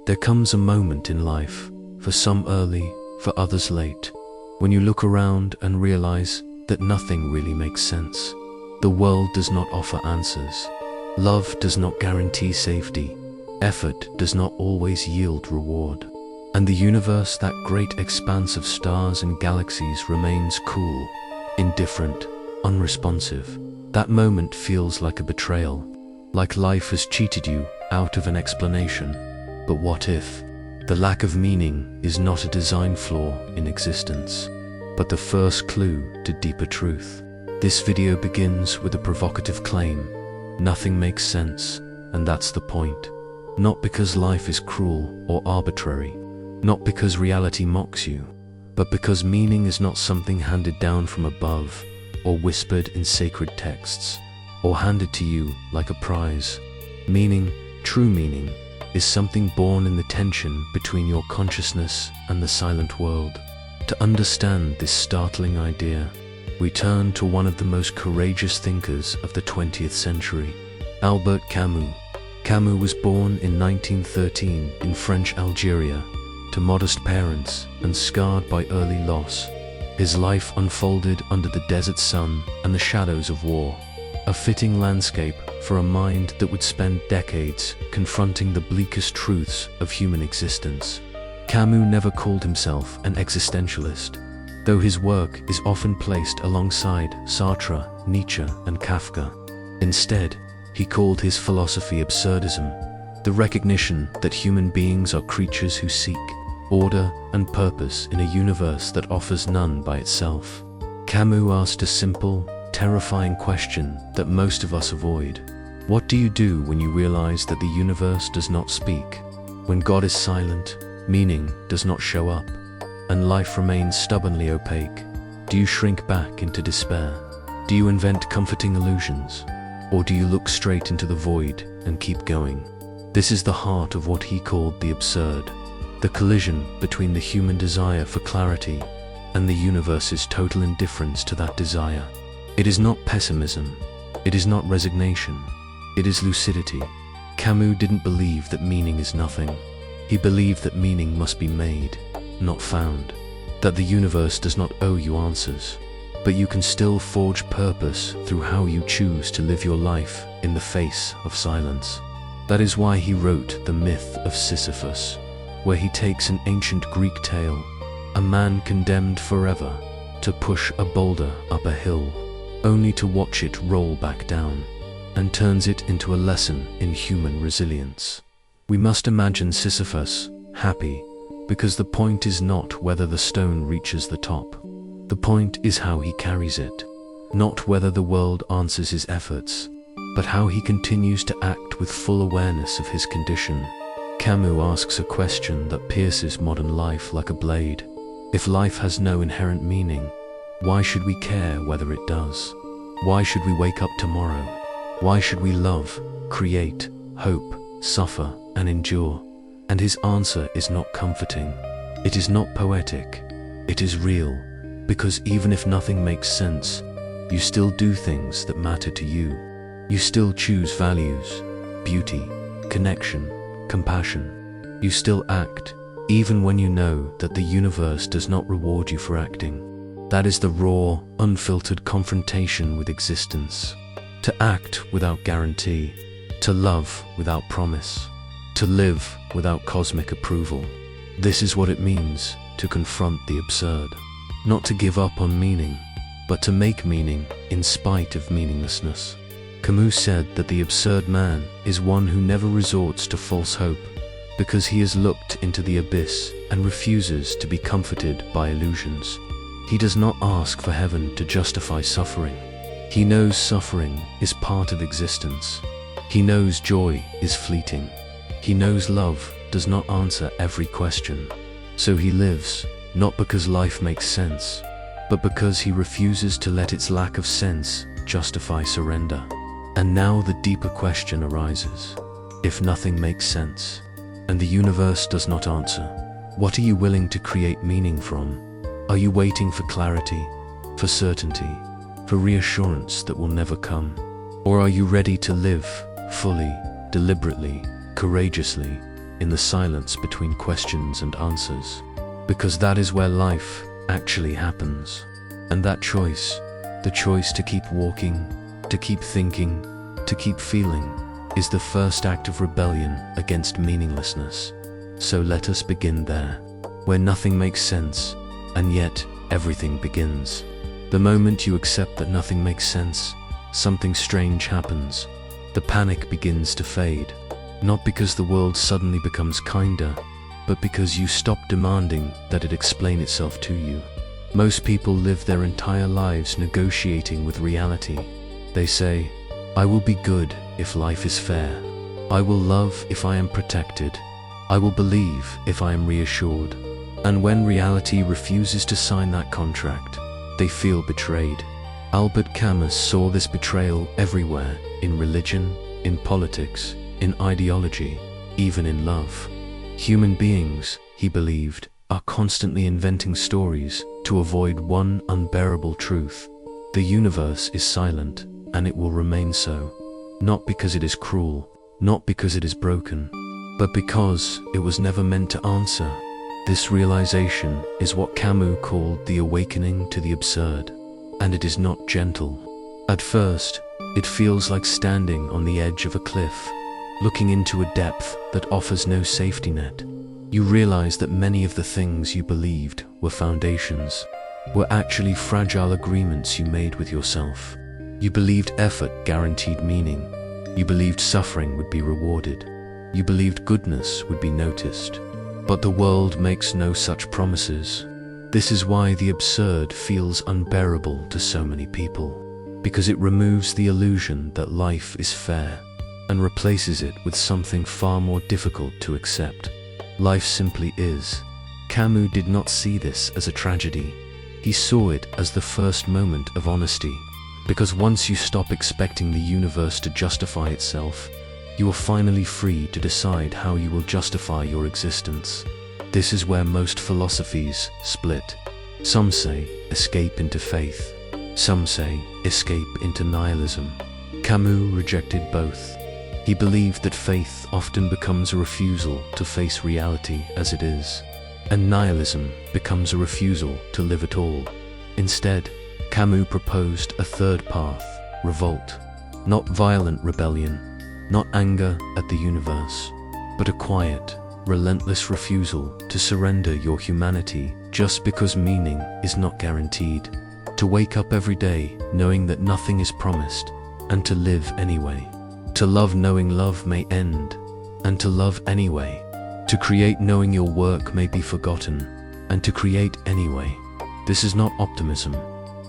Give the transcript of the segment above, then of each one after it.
There comes a moment in life, for some early, for others late, when you look around and realize that nothing really makes sense. The world does not offer answers. Love does not guarantee safety. Effort does not always yield reward. And the universe, that great expanse of stars and galaxies, remains cool, indifferent, unresponsive. That moment feels like a betrayal, like life has cheated you out of an explanation. But what if the lack of meaning is not a design flaw in existence, but the first clue to deeper truth? This video begins with a provocative claim. Nothing makes sense, and that's the point. Not because life is cruel or arbitrary, not because reality mocks you, but because meaning is not something handed down from above, or whispered in sacred texts, or handed to you like a prize. Meaning, true meaning, is something born in the tension between your consciousness and the silent world. To understand this startling idea, we turn to one of the most courageous thinkers of the 20th century, Albert Camus. Camus was born in 1913 in French Algeria, to modest parents and scarred by early loss. His life unfolded under the desert sun and the shadows of war, a fitting landscape for a mind that would spend decades confronting the bleakest truths of human existence. Camus never called himself an existentialist, though his work is often placed alongside Sartre, Nietzsche, and Kafka. Instead, he called his philosophy absurdism, the recognition that human beings are creatures who seek order and purpose in a universe that offers none by itself. Camus asked a simple, terrifying question that most of us avoid. What do you do when you realize that the universe does not speak? When God is silent, meaning does not show up, and life remains stubbornly opaque? Do you shrink back into despair? Do you invent comforting illusions? Or do you look straight into the void and keep going? This is the heart of what he called the absurd, the collision between the human desire for clarity and the universe's total indifference to that desire. It is not pessimism, it is not resignation, it is lucidity. Camus didn't believe that meaning is nothing. He believed that meaning must be made, not found. That the universe does not owe you answers, but you can still forge purpose through how you choose to live your life in the face of silence. That is why he wrote The Myth of Sisyphus, where he takes an ancient Greek tale, a man condemned forever to push a boulder up a hill, only to watch it roll back down, and turns it into a lesson in human resilience. We must imagine Sisyphus happy, because the point is not whether the stone reaches the top. The point is how he carries it, not whether the world answers his efforts, but how he continues to act with full awareness of his condition. Camus asks a question that pierces modern life like a blade. If life has no inherent meaning, why should we care whether it does? Why should we wake up tomorrow? Why should we love, create, hope, suffer, and endure? And his answer is not comforting. It is not poetic. It is real, because even if nothing makes sense, you still do things that matter to you. You still choose values, beauty, connection, compassion. You still act, even when you know that the universe does not reward you for acting. That is the raw, unfiltered confrontation with existence. To act without guarantee, to love without promise, to live without cosmic approval. This is what it means to confront the absurd. Not to give up on meaning, but to make meaning in spite of meaninglessness. Camus said that the absurd man is one who never resorts to false hope, because he has looked into the abyss and refuses to be comforted by illusions. He does not ask for heaven to justify suffering. He knows suffering is part of existence. He knows joy is fleeting. He knows love does not answer every question. So he lives, not because life makes sense, but because he refuses to let its lack of sense justify surrender. And now the deeper question arises. If nothing makes sense, and the universe does not answer, what are you willing to create meaning from? Are you waiting for clarity, for certainty, for reassurance that will never come? Or are you ready to live fully, deliberately, courageously, in the silence between questions and answers. Because that is where life actually happens. And that choice, the choice to keep walking, to keep thinking, to keep feeling, is the first act of rebellion against meaninglessness. So let us begin there, where nothing makes sense, and yet everything begins. The moment you accept that nothing makes sense, something strange happens. The panic begins to fade, not because the world suddenly becomes kinder, but because you stop demanding that it explain itself to you. Most people live their entire lives negotiating with reality. They say, I will be good if life is fair. I will love if I am protected. I will believe if I am reassured. And when reality refuses to sign that contract, they feel betrayed. Albert Camus saw this betrayal everywhere, in religion, in politics, in ideology, even in love. Human beings, he believed, are constantly inventing stories to avoid one unbearable truth. The universe is silent, and it will remain so. Not because it is cruel, not because it is broken, but because it was never meant to answer. This realization is what Camus called the awakening to the absurd, and it is not gentle. At first, it feels like standing on the edge of a cliff, looking into a depth that offers no safety net. You realize that many of the things you believed were foundations, were actually fragile agreements you made with yourself. You believed effort guaranteed meaning. You believed suffering would be rewarded. You believed goodness would be noticed. But the world makes no such promises. This is why the absurd feels unbearable to so many people, because it removes the illusion that life is fair and replaces it with something far more difficult to accept. Life simply is. Camus did not see this as a tragedy. He saw it as the first moment of honesty, because once you stop expecting the universe to justify itself, you are finally free to decide how you will justify your existence. This is where most philosophies split. Some say escape into faith. Some say escape into nihilism. Camus rejected both. He believed that faith often becomes a refusal to face reality as it is, and nihilism becomes a refusal to live at all. Instead, Camus proposed a third path, revolt. Not violent rebellion, not anger at the universe, but a quiet, relentless refusal to surrender your humanity just because meaning is not guaranteed. To wake up every day knowing that nothing is promised, and to live anyway. To love knowing love may end, and to love anyway. To create knowing your work may be forgotten, and to create anyway. This is not optimism,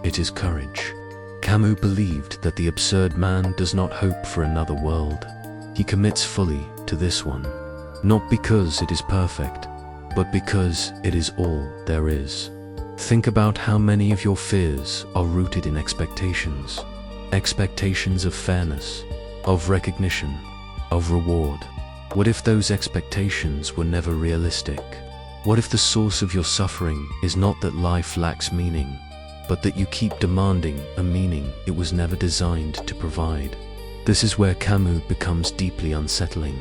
it is courage. Camus believed that the absurd man does not hope for another world. He commits fully to this one, not because it is perfect, but because it is all there is. Think about how many of your fears are rooted in expectations. Expectations of fairness, of recognition, of reward. What if those expectations were never realistic? What if the source of your suffering is not that life lacks meaning, but that you keep demanding a meaning it was never designed to provide? This is where Camus becomes deeply unsettling,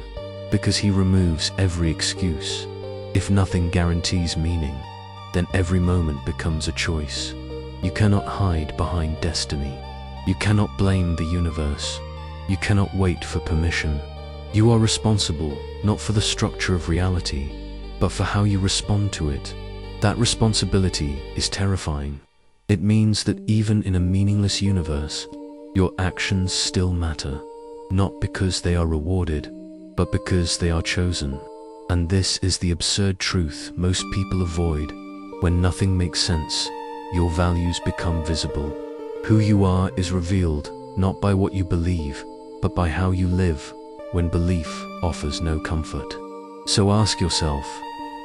because he removes every excuse. If nothing guarantees meaning, then every moment becomes a choice. You cannot hide behind destiny. You cannot blame the universe. You cannot wait for permission. You are responsible not for the structure of reality, but for how you respond to it. That responsibility is terrifying. It means that even in a meaningless universe, your actions still matter, not because they are rewarded, but because they are chosen. And this is the absurd truth most people avoid. When nothing makes sense, your values become visible. Who you are is revealed not by what you believe, but by how you live when belief offers no comfort. So ask yourself,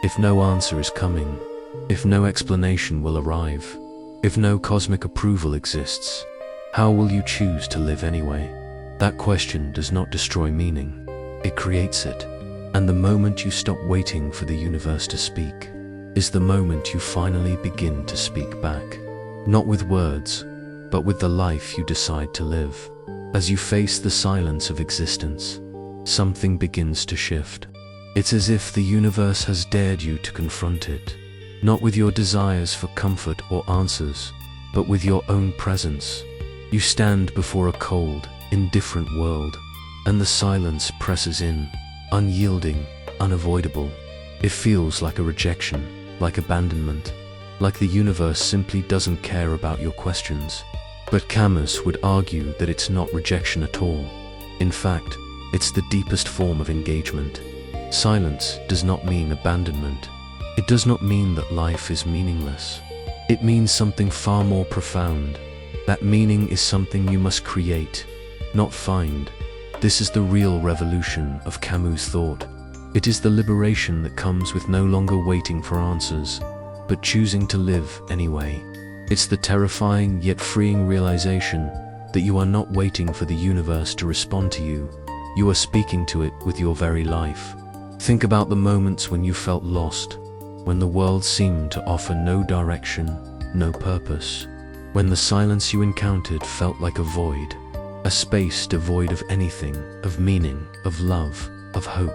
if no answer is coming, if no explanation will arrive, if no cosmic approval exists, how will you choose to live anyway? That question does not destroy meaning, it creates it. And the moment you stop waiting for the universe to speak is the moment you finally begin to speak back. Not with words, but with the life you decide to live. As you face the silence of existence, something begins to shift. It's as if the universe has dared you to confront it, not with your desires for comfort or answers, but with your own presence. You stand before a cold, indifferent world, and the silence presses in, unyielding, unavoidable. It feels like a rejection, like abandonment, like the universe simply doesn't care about your questions. But Camus would argue that it's not rejection at all. In fact, it's the deepest form of engagement. Silence does not mean abandonment. It does not mean that life is meaningless. It means something far more profound. That meaning is something you must create, not find. This is the real revolution of Camus' thought. It is the liberation that comes with no longer waiting for answers, but choosing to live anyway. It's the terrifying yet freeing realization that you are not waiting for the universe to respond to you. You are speaking to it with your very life. Think about the moments when you felt lost, when the world seemed to offer no direction, no purpose, when the silence you encountered felt like a void, a space devoid of anything, of meaning, of love, of hope.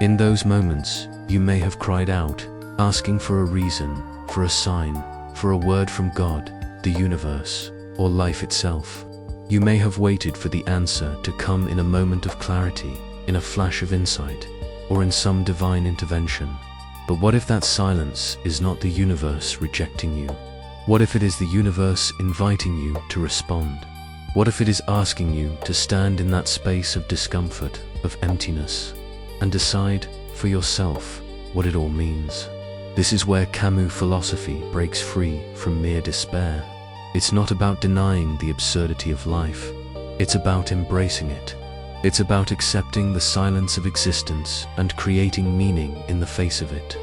In those moments, you may have cried out, asking for a reason, for a sign, for a word from God, the universe, or life itself. You may have waited for the answer to come in a moment of clarity, in a flash of insight, or in some divine intervention. But what if that silence is not the universe rejecting you? What if it is the universe inviting you to respond? What if it is asking you to stand in that space of discomfort, of emptiness, and decide for yourself what it all means? This is where Camus philosophy breaks free from mere despair. It's not about denying the absurdity of life. It's about embracing it. It's about accepting the silence of existence and creating meaning in the face of it.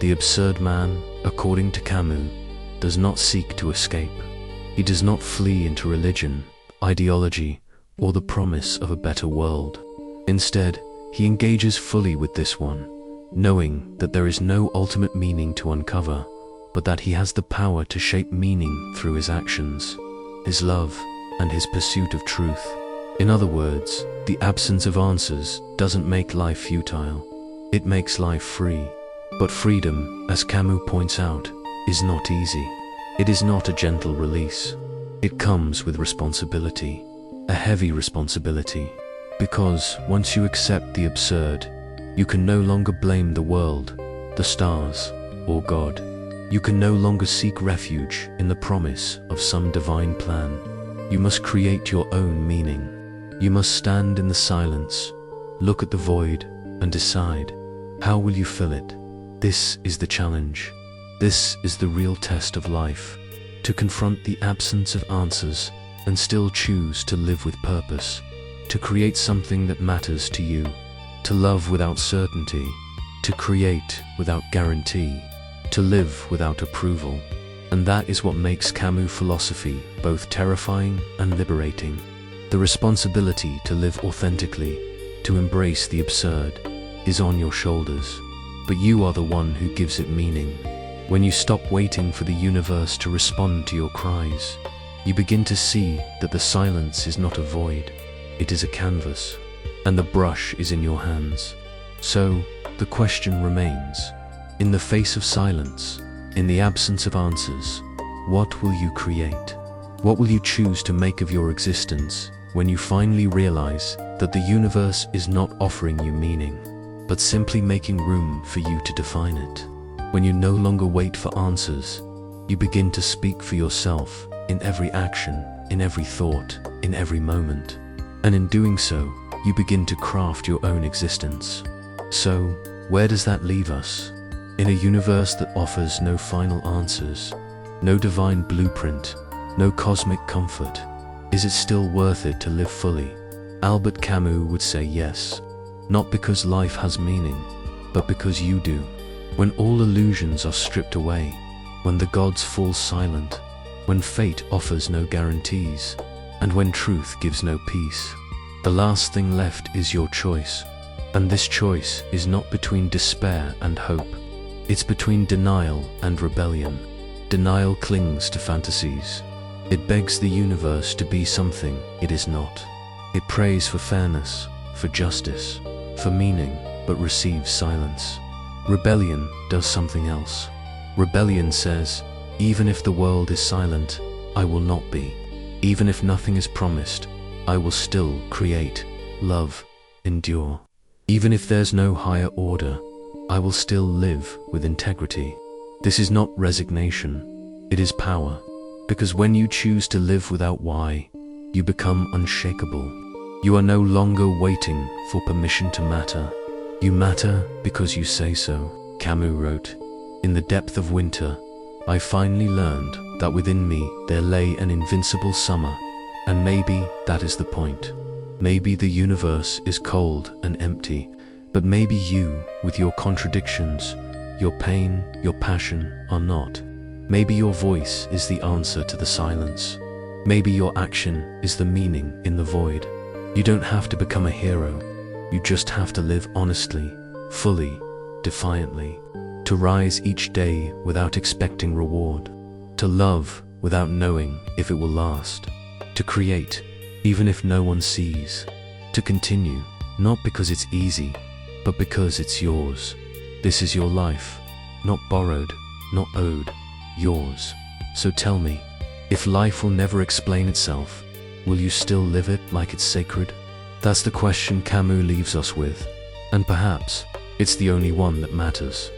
The absurd man, according to Camus, does not seek to escape. He does not flee into religion, ideology, or the promise of a better world. Instead, he engages fully with this one, knowing that there is no ultimate meaning to uncover, but that he has the power to shape meaning through his actions, his love, and his pursuit of truth. In other words, the absence of answers doesn't make life futile. It makes life free. But freedom, as Camus points out, is not easy. It is not a gentle release. It comes with responsibility, a heavy responsibility, because once you accept the absurd, you can no longer blame the world, the stars, or God. You can no longer seek refuge in the promise of some divine plan. You must create your own meaning. You must stand in the silence, look at the void, and decide, how will you fill it? This is the challenge. This is the real test of life, to confront the absence of answers and still choose to live with purpose, to create something that matters to you, to love without certainty, to create without guarantee, to live without approval. And that is what makes Camus philosophy both terrifying and liberating. The responsibility to live authentically, to embrace the absurd, is on your shoulders, but you are the one who gives it meaning. When you stop waiting for the universe to respond to your cries, you begin to see that the silence is not a void, it is a canvas, and the brush is in your hands. So, the question remains, in the face of silence, in the absence of answers, what will you create? What will you choose to make of your existence when you finally realize that the universe is not offering you meaning, but simply making room for you to define it? When you no longer wait for answers, you begin to speak for yourself in every action, in every thought, in every moment. And in doing so, you begin to craft your own existence. So, where does that leave us? In a universe that offers no final answers, no divine blueprint, no cosmic comfort, is it still worth it to live fully? Albert Camus would say yes, not because life has meaning, but because you do. When all illusions are stripped away, when the gods fall silent, when fate offers no guarantees, and when truth gives no peace, the last thing left is your choice. And this choice is not between despair and hope. It's between denial and rebellion. Denial clings to fantasies. It begs the universe to be something it is not. It prays for fairness, for justice, for meaning, but receives silence. Rebellion does something else. Rebellion says, even if the world is silent, I will not be. Even if nothing is promised, I will still create, love, endure. Even if there's no higher order, I will still live with integrity. This is not resignation, it is power. Because when you choose to live without why, you become unshakable. You are no longer waiting for permission to matter. You matter because you say so. Camus wrote, "In the depth of winter, I finally learned that within me there lay an invincible summer, and maybe that is the point. Maybe the universe is cold and empty, but maybe you, with your contradictions, your pain, your passion, are not. Maybe your voice is the answer to the silence. Maybe your action is the meaning in the void. You don't have to become a hero. You just have to live honestly, fully, defiantly. To rise each day without expecting reward. To love without knowing if it will last. To create, even if no one sees. To continue, not because it's easy, but because it's yours. This is your life, not borrowed, not owed, yours. So tell me, if life will never explain itself, will you still live it like it's sacred?" That's the question Camus leaves us with, and perhaps it's the only one that matters.